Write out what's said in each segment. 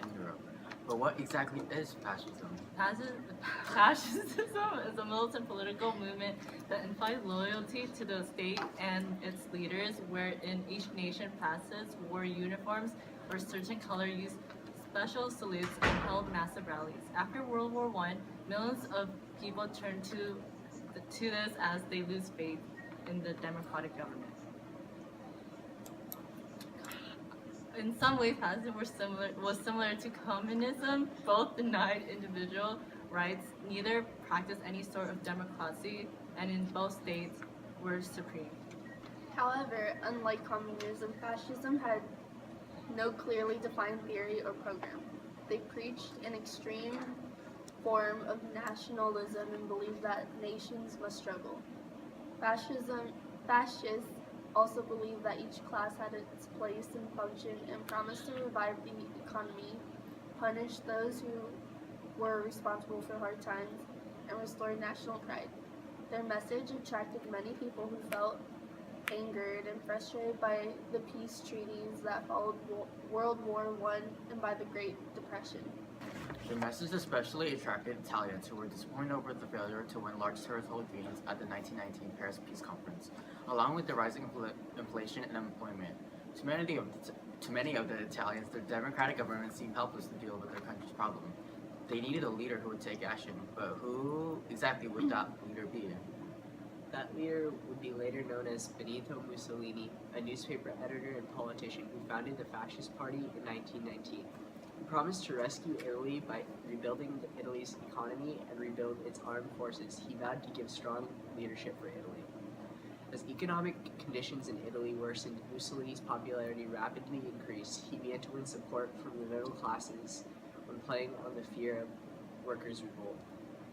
in Europe. But what exactly is fascism? Fascism is a militant political movement that implies loyalty to the state and its leaders, wherein each nation passes wore uniforms or certain color used special salutes and held massive rallies. After World War I, millions of people turned to this as they lose faith in the democratic government. In some ways, fascism was similar to communism. Both denied individual rights, neither practiced any sort of democracy, and in both states were supreme. However, unlike communism, fascism had no clearly defined theory or program. They preached an extreme form of nationalism and believed that nations must struggle. Fascists also believed that each class had its place and function and promised to revive the economy, punish those who were responsible for hard times, and restore national pride. Their message attracted many people who felt angered and frustrated by the peace treaties that followed World War I and by the Great Depression. The message especially attracted Italians who were disappointed over the failure to win large territorial gains at the 1919 Paris Peace Conference, along with the rising inflation and unemployment. To many of the Italians, the democratic government seemed helpless to deal with their country's problem. They needed a leader who would take action, but who exactly would that leader be? That leader would be later known as Benito Mussolini, a newspaper editor and politician who founded the Fascist Party in 1919. He promised to rescue Italy by rebuilding Italy's economy and rebuild its armed forces. He vowed to give strong leadership for Italy. As economic conditions in Italy worsened, Mussolini's popularity rapidly increased. He began to win support from the middle classes when playing on the fear of workers' revolt.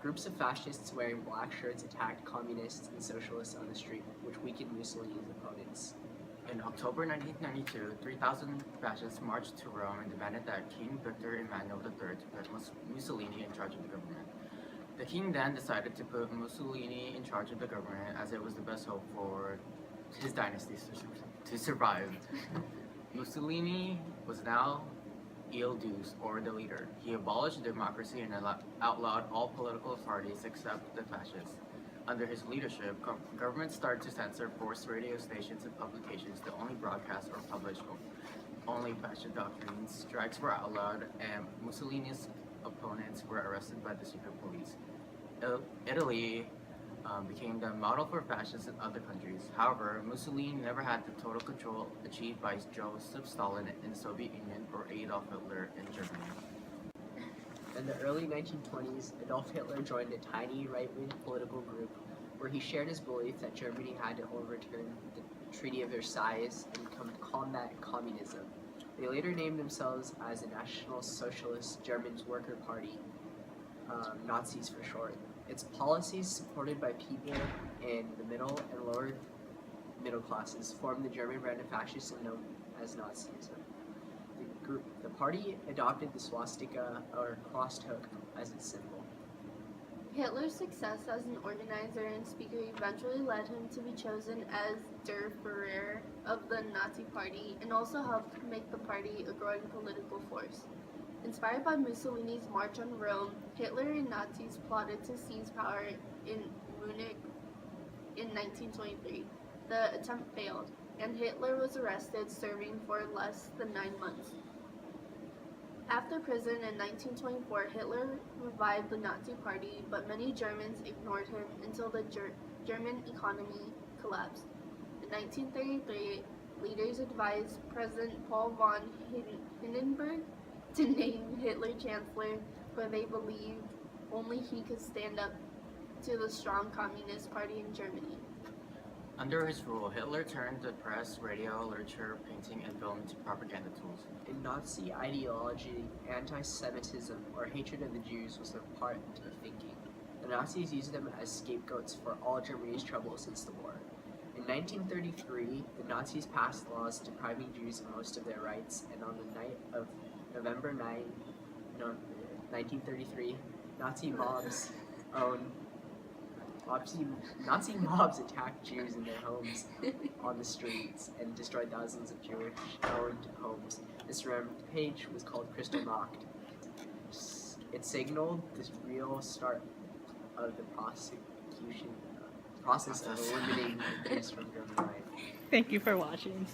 Groups of fascists wearing black shirts attacked communists and socialists on the street, which weakened Mussolini's opponents. In October 1992, 3,000 fascists marched to Rome and demanded that King Victor Emmanuel III put Mussolini in charge of the government. The king then decided to put Mussolini in charge of the government as it was the best hope for his dynasty to survive. Mussolini was now Il Duce, or the leader. He abolished democracy and outlawed all political authorities except the fascists. Under his leadership, government started to censor forced radio stations and publications to only broadcast or publish only fascist doctrines. Strikes were outlawed, and Mussolini's opponents were arrested by the secret police. Italy became the model for fascists in other countries. However, Mussolini never had the total control achieved by Joseph Stalin in the Soviet Union or Adolf Hitler in Germany. In the early 1920s, Adolf Hitler joined a tiny right-wing political group where he shared his belief that Germany had to overturn the Treaty of Versailles and combat communism. They later named themselves as the National Socialist German Worker Party, Nazis for short. Its policies, supported by people in the middle and lower middle classes, formed the German brand of fascism known as Nazism. The party adopted the swastika, or crossed-hook, as its symbol. Hitler's success as an organizer and speaker eventually led him to be chosen as Der Führer of the Nazi Party and also helped make the party a growing political force. Inspired by Mussolini's march on Rome, Hitler and Nazis plotted to seize power in Munich in 1923. The attempt failed, and Hitler was arrested, serving for less than 9 months. After prison in 1924, Hitler revived the Nazi Party, but many Germans ignored him until the German economy collapsed. In 1933, leaders advised President Paul von Hindenburg to name Hitler Chancellor, for they believed only he could stand up to the strong Communist Party in Germany. Under his rule, Hitler turned the press, radio, literature, painting, and film into propaganda tools. In Nazi ideology, anti-Semitism, or hatred of the Jews, was a part of thinking. The Nazis used them as scapegoats for all Germany's troubles since the war. In 1933, the Nazis passed laws depriving Jews of most of their rights, and on the night of November 9, 1933, Nazi mobs attacked Jews in their homes on the streets and destroyed thousands of Jewish-owned homes. This rampage was called Kristallnacht. It signaled the real start of the process of eliminating the Jews from German Reich. Thank you for watching.